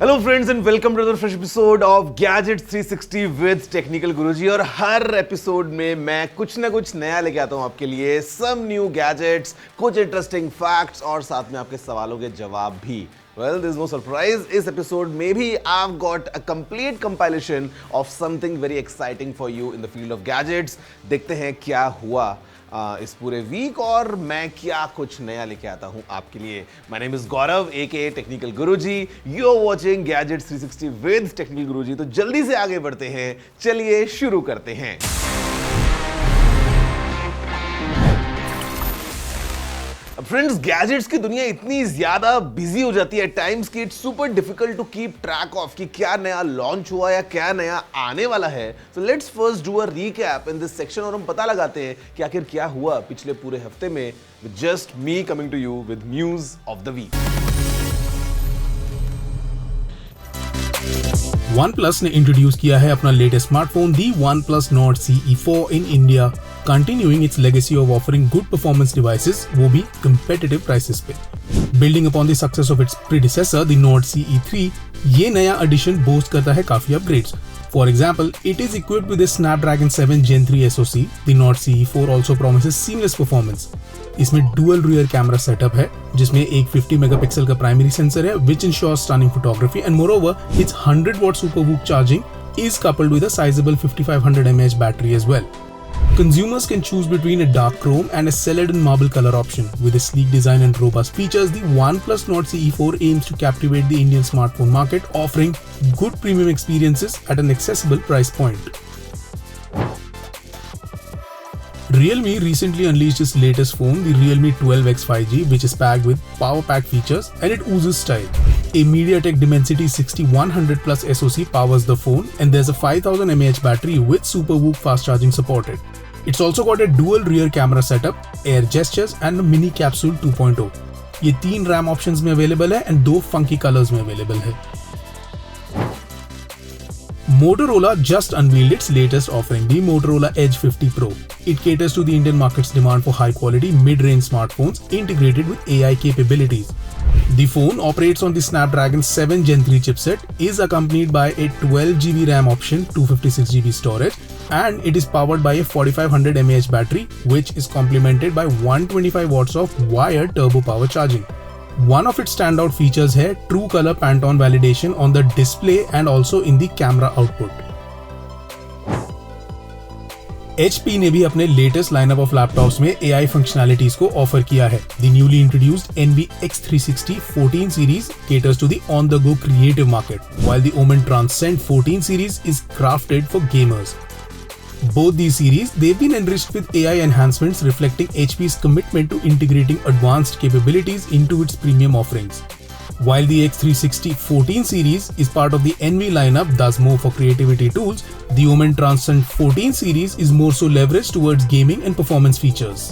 Hello friends and welcome to the fresh episode of gadgets 360 with technical Guruji. और हर episode में मैं कुछ ना कुछ नया लेके आता हूं आपके लिए, सम न्यू गैजेट्स, कुछ इंटरेस्टिंग फैक्ट्स और साथ में आपके सवालों के जवाब भी। Well, there's no surprise. इस एपिसोड में भी I've got a complete compilation of something very exciting for you in the field of gadgets. देखते हैं क्या हुआ इस पूरे वीक और मैं क्या कुछ नया लेके आता हूं आपके लिए। My name is Gaurav aka technical Guruji. You are watching gadgets 360 with technical Guruji. तो जल्दी से आगे बढ़ते हैं, चलिए शुरू करते हैं। फ्रेंड्स, गैजेट्स की दुनिया इतनी ज्यादा बिजी हो जाती है टाइम्स की it's super difficult to keep track of कि क्या नया लॉन्च हुआ या क्या नया आने वाला है। So let's first do a recap in this section और हम पता लगाते हैं कि आखिर क्या हुआ पिछले पूरे हफ्ते में, with just me coming to you with news of the week. OnePlus ने इंट्रोड्यूस किया है अपना latest smartphone the OnePlus Nord CE4 in India, continuing its legacy of offering good performance devices, वो भी कंपेटिटिव प्राइसेस पे। Building upon the success of its predecessor the Nord CE3, ये नया edition boost करता है काफी upgrades. For example, it is equipped with a Snapdragon 7 Gen 3 SoC. The Nord CE4 also promises seamless performance. इसमें dual rear camera setup है जिसमें एक 50 megapixel का प्राइमरी सेंसर है which ensures stunning photography, and moreover its 100 watt SuperVOOC charging is coupled with a sizable 5500 mAh battery as well. Consumers can choose between a dark chrome and a Celadon marble color option. With a sleek design and robust features, the OnePlus Nord CE4 aims to captivate the Indian smartphone market, offering good premium experiences at an accessible price point. Realme recently unleashed its latest phone, the Realme 12X 5G, which is packed with power pack features and it oozes style. A MediaTek Dimensity 6100 Plus SoC powers the phone, and there's a 5000 mAh battery with SuperVOOC fast charging supported. It's also got a dual rear camera setup, air gestures and a mini capsule 2.0. ये 3 RAM options में available है and 2 funky colors में available है। Motorola just unveiled its latest offering, the Motorola Edge 50 Pro. It caters to the Indian market's demand for high-quality mid-range smartphones integrated with AI capabilities. The phone operates on the Snapdragon 7 Gen 3 chipset, is accompanied by a 12GB RAM option, 256GB storage, and it is powered by a 4500 mAh battery, which is complemented by 125 watts of wired turbo power charging. One of its standout features है True Color Pantone validation on the display and also in the camera output. HP ने भी अपने latest lineup of laptops में AI functionalities को offer किया है। The newly introduced Envy X360 14 series caters to the on-the-go creative market, while the Omen Transcend 14 series is crafted for gamers. Both these series, they've been enriched with AI enhancements reflecting HP's commitment to integrating advanced capabilities into its premium offerings. While the X360 14 series is part of the Envy lineup, does more for creativity tools, the Omen Transcend 14 series is more so leveraged towards gaming and performance features.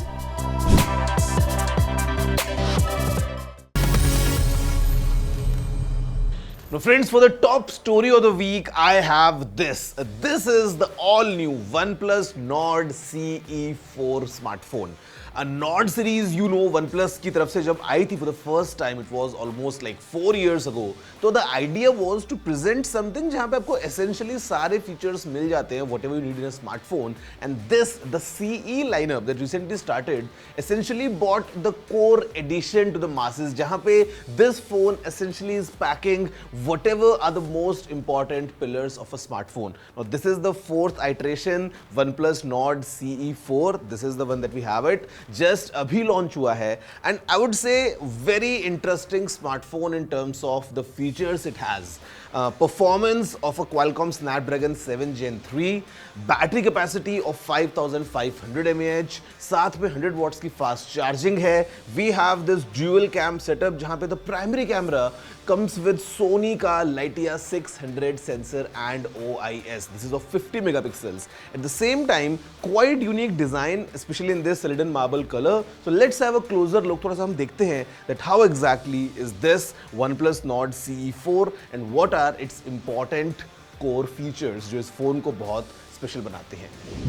Now friends, for the top story of the week, I have this. This is the all-new OnePlus Nord CE4 smartphone. A Nord series, you know, OnePlus की तरफ से जब आई थी for the first time, it was almost like 4 years ago. तो the idea was to present something जहाँ पे आपको essentially सारे features मिल जाते हैं, whatever you need in a smartphone. And this, the CE lineup that recently started, essentially brought the core edition to the masses, जहाँ पे this phone essentially is packing whatever are the most important pillars of a smartphone. Now this is the 4th iteration, OnePlus Nord CE4. This is the one that we have it. Just अभी launch हुआ है and I would say very interesting smartphone in terms of the features it has. Performance of a Qualcomm Snapdragon 7 Gen 3, battery capacity of 5500 mAh, साथ में 100 watts की fast charging है. We have this dual cam setup जहाँ पे the primary camera comes with Sony का Lightia 600 sensor and OIS. This is of 50 megapixels. At the same time, quite unique design, especially in this Celadon marble color. So let's have a closer look. थोड़ा सा हम देखते हैं that how exactly is this OnePlus Nord CE4 and what are its important core features जो इस phone को बहुत special बनाते हैं।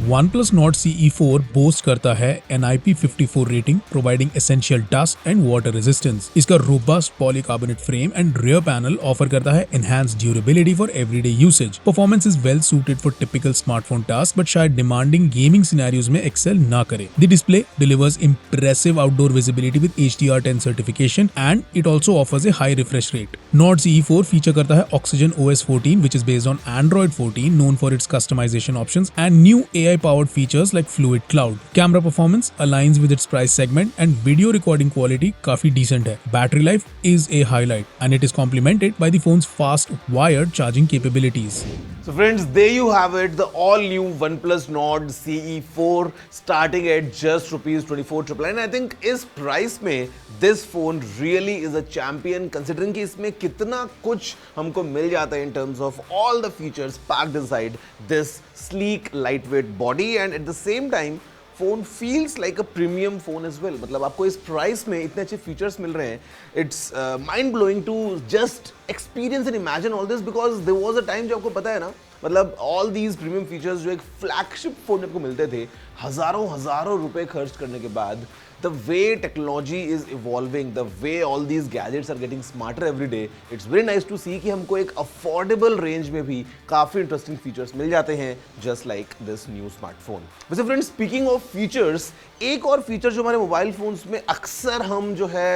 OnePlus Nord CE4 बोस्ट करता है an IP54 rating providing essential dust and water resistance. इसका robust polycarbonate frame and rear panel offer करता है enhanced durability for everyday usage. Performance is well suited for typical smartphone task but शायद demanding gaming scenarios में excel ना करे। The display delivers impressive outdoor visibility with HDR10 certification and it also offers a high refresh rate. Nord CE4 feature करता है Oxygen OS 14 which is based on Android 14 known for its customization options and new AI powered features like Fluid Cloud. Camera performance aligns with its price segment and video recording quality काफी decent है. Battery life is a highlight and it is complemented by the phone's fast wired charging capabilities. So friends, there you have it, the all new OnePlus Nord CE4 starting at just ₹24,999. I think इस price में this phone really is a champion considering कि इसमें कितना कुछ हमको मिल जाता है in terms of all the features packed inside this sleek lightweight body and at the same time phone feels like a premium phone as well. मतलब आपको इस प्राइस में इतने अच्छे फीचर्स मिल रहे हैं, it's mind blowing to just experience and imagine all this because there was a time जो आपको पता है ना, मतलब ऑल दीज प्रीमियम फीचर्स जो एक फ्लैगशिप फोन आपको मिलते थे हजारों रुपए खर्च करने के बाद, the way technology is evolving, the way all these gadgets are getting smarter every day, it's very nice to see कि हमको एक affordable range में भी काफ़ी interesting features मिल जाते हैं just like this new smartphone. वैसे friends, speaking of features, एक और feature जो हमारे मोबाइल फोन्स में अक्सर हम जो है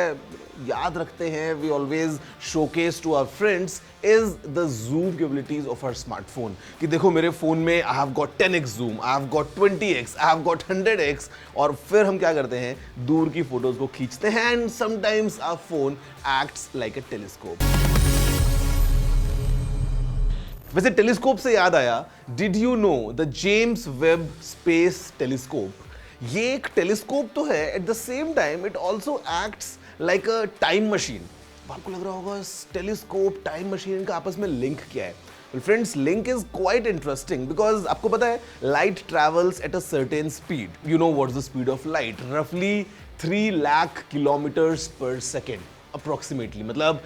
याद रखते हैं, we always showcase to our friends is the zoom capabilities of our smartphone. कि देखो मेरे फोन में I have got 10x zoom, I have got 20x, I have got 100x और फिर हम क्या करते हैं, दूर की फोटोज को खींचते हैं and sometimes our phone acts like a telescope. वैसे टेलीस्कोप से याद आया, did you know the James Webb Space Telescope? ये एक टेलीस्कोप तो है, at the same time it also acts like a time machine. आपको लग रहा होगा टेलीस्कोप टाइम मशीन का आपस में लिंक क्या है? Well, friends, link is quite interesting because आपको पता है light travels at a certain speed. You know what's the speed of light? Roughly 3 lakh kilometers per second approximately. मतलब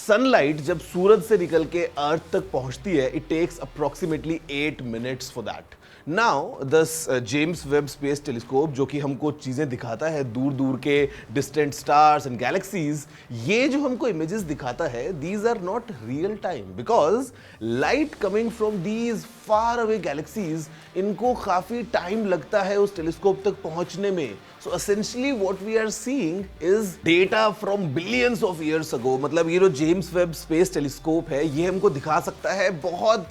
सनलाइट जब सूरज से निकल के अर्थ तक पहुंचती है, it takes approximately 8 minutes for that. Now, this James Webb Space Telescope जो कि हमको चीज़ें दिखाता है दूर दूर के distant stars and galaxies, ये जो हमको images दिखाता है, these are not real time because light coming from these far away galaxies, इनको काफ़ी टाइम लगता है उस टेलीस्कोप तक पहुंचने में. So essentially what we are seeing is data from billions of years ago. मतलब ये जो जेम्स वेब स्पेस टेलीस्कोप है, ये हमको दिखा सकता है बहुत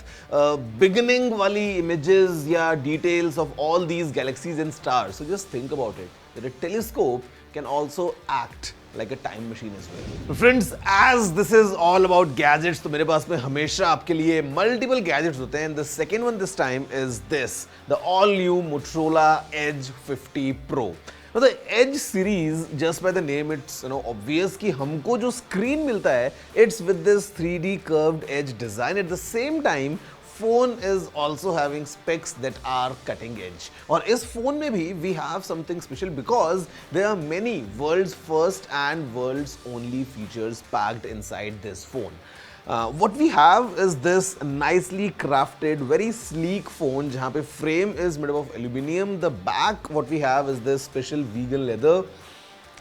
बिगिनिंग वाली images या details of all these galaxies and stars. So just think about it, that a telescope can also act like a time machine as well. Friends, as this is all about gadgets, तो मेरे पास में हमेशा आपके लिए multiple gadgets होते हैं. And the second one this time is this, the all new Motorola Edge 50 Pro. तो edge series, just by the name it's obvious कि हमको जो स्क्रीन मिलता है, it's with this 3D curved edge design. At the same time phone is also having specs that are cutting edge. और इस phone में भी we have something special because there are many world's first and world's only features packed inside this phone. What we have is this nicely crafted, very sleek phone जहाँ पे frame is made of aluminum. The back, what we have is this special vegan leather.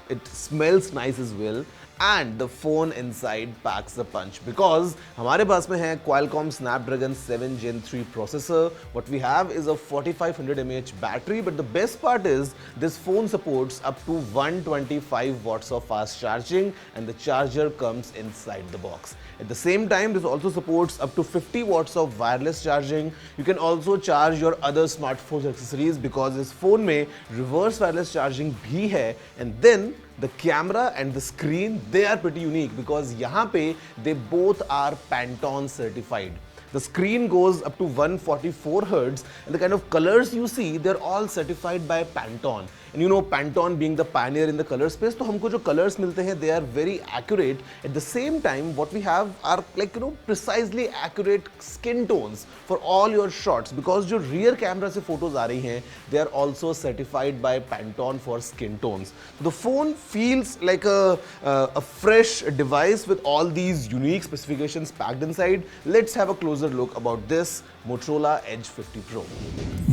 It smells nice as well. And the phone inside packs a punch because हमारे पास में है Qualcomm Snapdragon 7 Gen 3 processor. What we have is a 4500 mAh battery, but the best part is this phone supports up to 125 watts of fast charging and the charger comes inside the box. At the same time, this also supports up to 50 watts of wireless charging. You can also charge your other smartphones accessories because this phone में reverse wireless charging भी है. And then the camera and the screen, they are pretty unique because यहाँ पे they both are Pantone certified. The screen goes up to 144 Hz and the kind of colors you see, they're all certified by Pantone. And you know, Pantone being the pioneer in the color space, तो हमको जो colors मिलते हैं, they are very accurate. At the same time, what we have are like, you know, precisely accurate skin tones for all your shots because जो rear camera से photos आ रही हैं, they are also certified by Pantone for skin tones. The phone feels like a fresh device with all these unique specifications packed inside. Let's have a closer look about this Motorola Edge 50 Pro.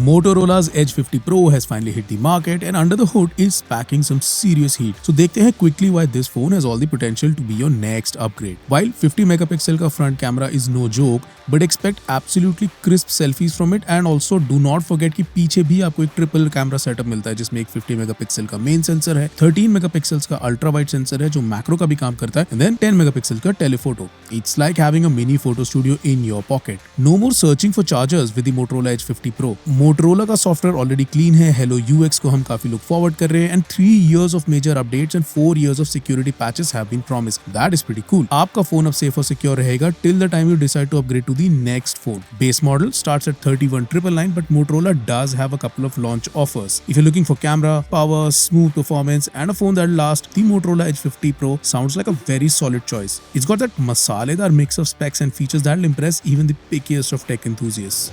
Motorola's Edge 50 Pro has finally hit the market and under the hood is packing some serious heat. So देखते हैं quickly why this phone has all the potential to be your next upgrade. While 50 megapixel का front camera is no joke, but expect absolutely crisp selfies from it and also do not forget कि पीछे भी आपको एक triple camera setup मिलता है जिसमें एक 50 मेगापिक्सल का मेन सेंसर है, 13 मेगापिक्सल्स का अल्ट्रा वाइड सेंसर है जो मैक्रो का भी काम करता है, and then 10 मेगापिक्सल का telephoto. It's like having a mini photo studio in your pocket. No more searching for chargers with the Motorola Edge 50 Pro. Motorola का सॉफ्टवेयर ऑलरेडी क्लीन है, Hello UX को हम काफी लुक फॉरवर्ड कर रहे हैं and 3 years of major updates and 4 years of security patches have been promised. That is pretty cool. आपका phone अब सेफ और सिक्योर रहेगा till the time you decide to upgrade to the next phone. Base model starts at 31,999 but Motorola does have a couple of launch offers. If you're looking for camera, power, smooth performance and a phone that lasts, the Motorola Edge 50 Pro sounds like a very solid choice. It's got that masaledar mix of specs and features that'll impress even the pickiest of tech enthusiasts.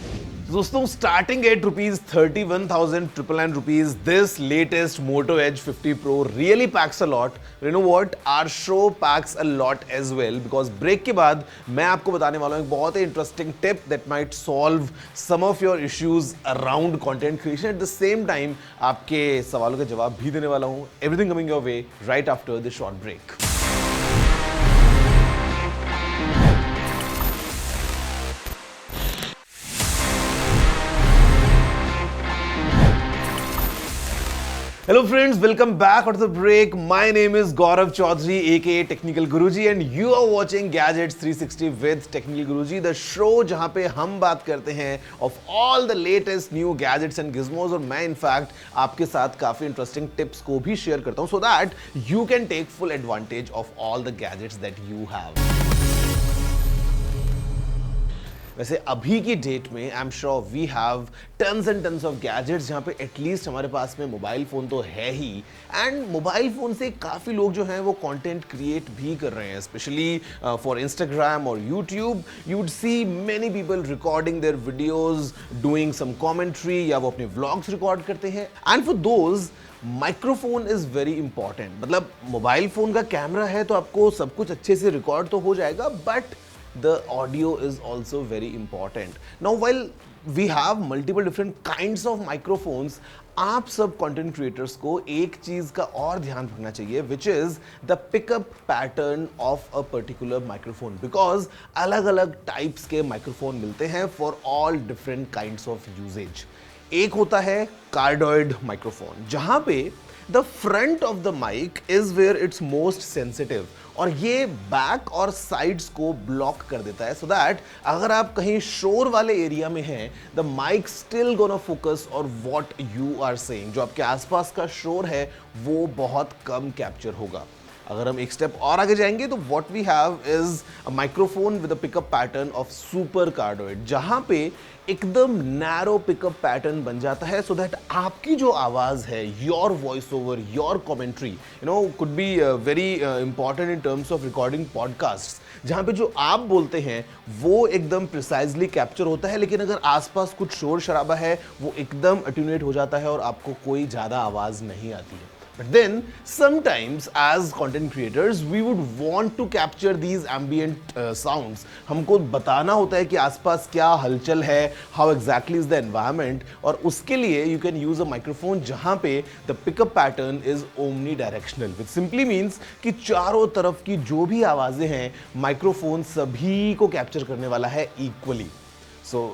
दोस्तों starting at rupees 31,999 rupees, this latest Moto Edge 50 Pro really packs a lot. You know what? Our show packs a lot as well because break के बाद मैं आपको बताने वाला हूँ एक बहुत ही interesting tip that might solve some of your issues around content creation. At the same time, आपके सवालों के जवाब भी देने वाला हूँ. Everything coming your way right after the short break. Hello friends, welcome back after the break. My name is Gaurav Chaudhary aka Technical Guruji and you are watching Gadgets 360 with Technical Guruji, the show जहाँ पे हम बात करते हैं of all the latest new gadgets and gizmos और मैं in fact आपके साथ काफी interesting tips को भी share करता हूँ so that you can take full advantage of all the gadgets that you have. वैसे अभी की डेट में I am sure we have tons and tons of gadgets जहाँ पे एटलीस्ट हमारे पास में मोबाइल फ़ोन तो है ही एंड मोबाइल फ़ोन से काफ़ी लोग जो हैं वो कंटेंट क्रिएट भी कर रहे हैं स्पेशली फॉर इंस्टाग्राम और YouTube. You would see many people recording their videos doing some commentary या वो अपने व्लॉग्स रिकॉर्ड करते हैं and for those microphone is very important. मतलब मोबाइल फ़ोन का कैमरा है तो आपको सब कुछ अच्छे से रिकॉर्ड तो हो जाएगा but the audio is also very important. Now while we have multiple different kinds of microphones, आप सब content creators को एक चीज का और ध्यान रखना चाहिए which is the pickup pattern of a particular microphone because अलग अलग types के microphone मिलते हैं for all different kinds of usage. एक होता है cardioid microphone जहाँ पे the front of the mic is where it's most sensitive और ये बैक और साइड्स को ब्लॉक कर देता है सो दैट अगर आप कहीं शोर वाले एरिया में हैं the mike still gonna focus on what you are saying. जो आपके आसपास का शोर है वो बहुत कम कैप्चर होगा. अगर हम एक स्टेप और आगे जाएंगे तो what we have is a microphone with a pickup pattern of super cardioid जहां पे एकदम नैरो पिकअप पैटर्न बन जाता है सो दैट आपकी जो आवाज है your voice over your commentary you know could be very important in terms of recording podcast जहां पे जो आप बोलते हैं वो एकदम प्रिसाइजली कैप्चर होता है लेकिन अगर आसपास कुछ शोर शराबा है वो एकदम अटेन्यूएट हो जाता है और आपको कोई ज़्यादा आवाज़ नहीं आती है. But then sometimes as content creators we would want to capture these ambient sounds. हमको बताना होता है कि आसपास क्या हलचल है, how exactly is the environment और उसके लिए you can use a microphone जहाँ पे the pickup pattern is omnidirectional which simply means कि चारों तरफ की जो भी आवाज़ें हैं माइक्रोफोन सभी को कैप्चर करने वाला है equally. So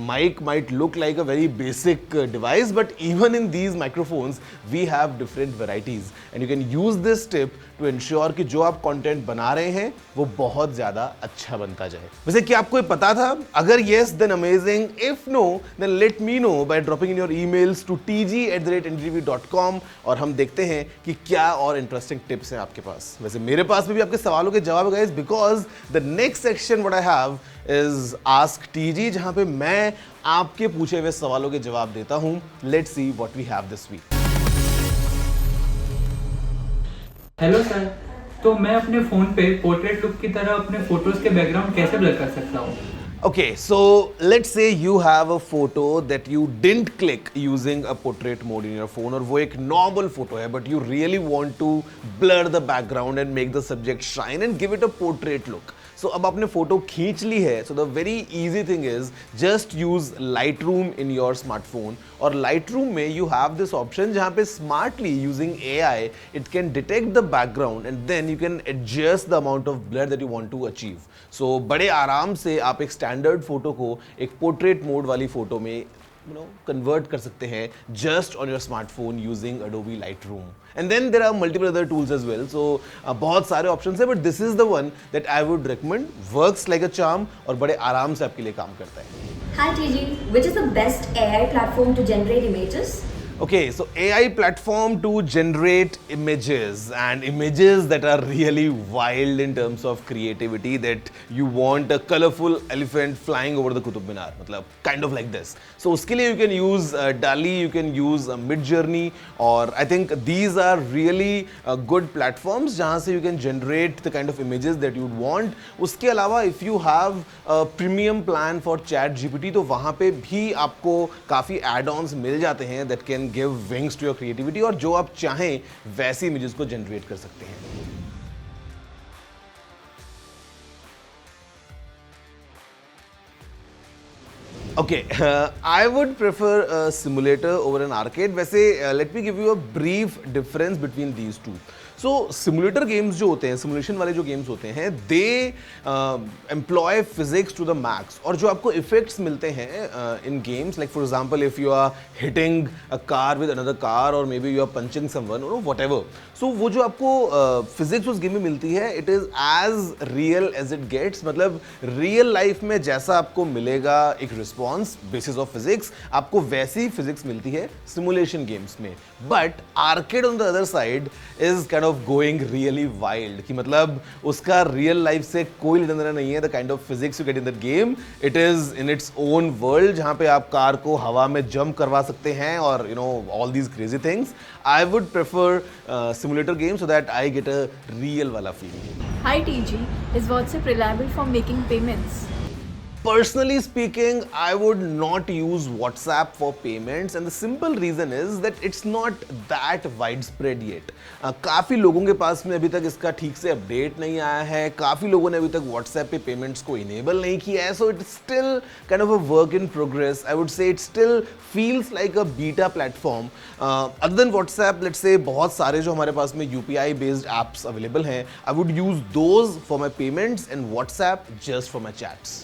mic might look like a very basic device but even in these microphones we have different varieties and you can use this tip to ensure कि जो आप content बना रहे हैं वो बहुत ज़्यादा अच्छा बनता जाए. वैसे क्या आपको ये पता था? अगर yes then amazing, if no then let me know by dropping in your emails to tg@ntv.com और हम देखते हैं कि क्या और interesting tips हैं आपके पास. वैसे मेरे पास भी आपके सवालों के जवाब guys because the next section what I have is Ask TG जहाँ पे मैं आपके पूछे हुए सवालों के जवाब देता हूं. Let's see what we have this week. Hello sir, तो मैं अपने फ़ोन पे पोर्ट्रेट लुक की तरह अपने फोटोज़ के बैकग्राउंड कैसे ब्लर कर सकता हूँ? Okay, so let's say you have a photo that you didn't click using a portrait mode in your phone और वो एक normal photo है but you really want to blur the background and make the subject shine and give it a portrait look. सो अब आपने photo खींच ली है, so the very easy thing is just use Lightroom in your smartphone. और Lightroom में you have this option जहां पे smartly using AI it can detect the background and then you can adjust the amount of blur that you want to achieve. So बड़े आराम से आप एक standard photo को एक पोर्ट्रेट मोड वाली फोटो में कन्वर्ट कर सकते हैं just on your smartphone using Adobe Lightroom. And then there are multiple other tools as well. So बहुत सारे options हैं, but this is the one that I would recommend. Works like a charm और बड़े आराम से आपके लिए काम करता है. Hi TG, which is the best AI platform to generate images? Okay, so AI platform to generate images and images that are really wild in terms of creativity, that you want a colorful elephant flying over the Qutub Minar, मतलब kind of like this. So उसके लिए you can use DALL-E, you can use Midjourney, और I think these are really good platforms जहाँ से you can generate the kind of images that you'd want. उसके अलावा if you have a premium plan for ChatGPT तो वहाँ पे भी आपको काफ़ी add-ons मिल जाते हैं that can give wings to your creativity, और जो आप चाहें वैसी images को generate कर सकते हैं. Okay, I would prefer a simulator over an arcade. वैसे let me give you a brief difference between these two. So simulator games जो होते हैं, simulation वाले जो games होते हैं, they employ physics to the max. और जो आपको effects मिलते हैं in games, like for example if you are hitting a car with another car or maybe you are punching someone or whatever. So वो जो आपको physics उस game में मिलती है, it is as real as it gets. मतलब real life में जैसा आपको मिलेगा एक response basis of physics, आपको वैसी physics मिलती है simulation games में. But arcade on the other side is kind of going really wild, कि मतलब उसका real life से कोई लेना देना नहीं है. The kind of physics you get in that game, it is in its own world, जहाँ पे आप कार को हवा में jump करवा सकते हैं और you know all these crazy things. I would prefer simulator games so that I get a real वाला feeling. Hi TG, is WhatsApp reliable for making payments? Personally speaking, I would not use WhatsApp for payments, and the simple reason is that it's not that widespread yet. काफ़ी लोगों के पास में अभी तक इसका ठीक से अपडेट नहीं आया है, काफ़ी लोगों ने अभी तक WhatsApp पे पेमेंट्स को इनेबल नहीं किया है, so it's still kind of a work in progress. I would say it still feels like a beta platform. Other than WhatsApp, let's say बहुत सारे जो हमारे पास में UPI based apps available हैं, I would use those for my payments and WhatsApp just for my chats.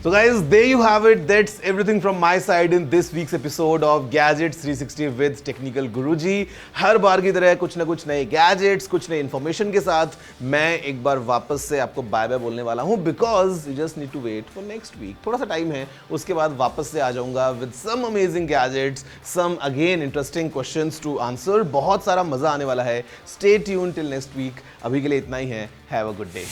So guys, there you have it. That's everything from my side in this week's episode of Gadgets 360 with Technical Guruji. हर बार की तरह कुछ ना कुछ नए gadgets, कुछ नए information के साथ मैं एक बार वापस से आपको बाय बाय बोलने वाला हूँ, because you just need to wait for next week. थोड़ा सा टाइम है, उसके बाद वापस से आ जाऊँगा with some amazing gadgets, some again interesting questions to answer. बहुत सारा मजा आने वाला है. Stay tuned till next week. अभी के लिए इतना ही है. Have a good day.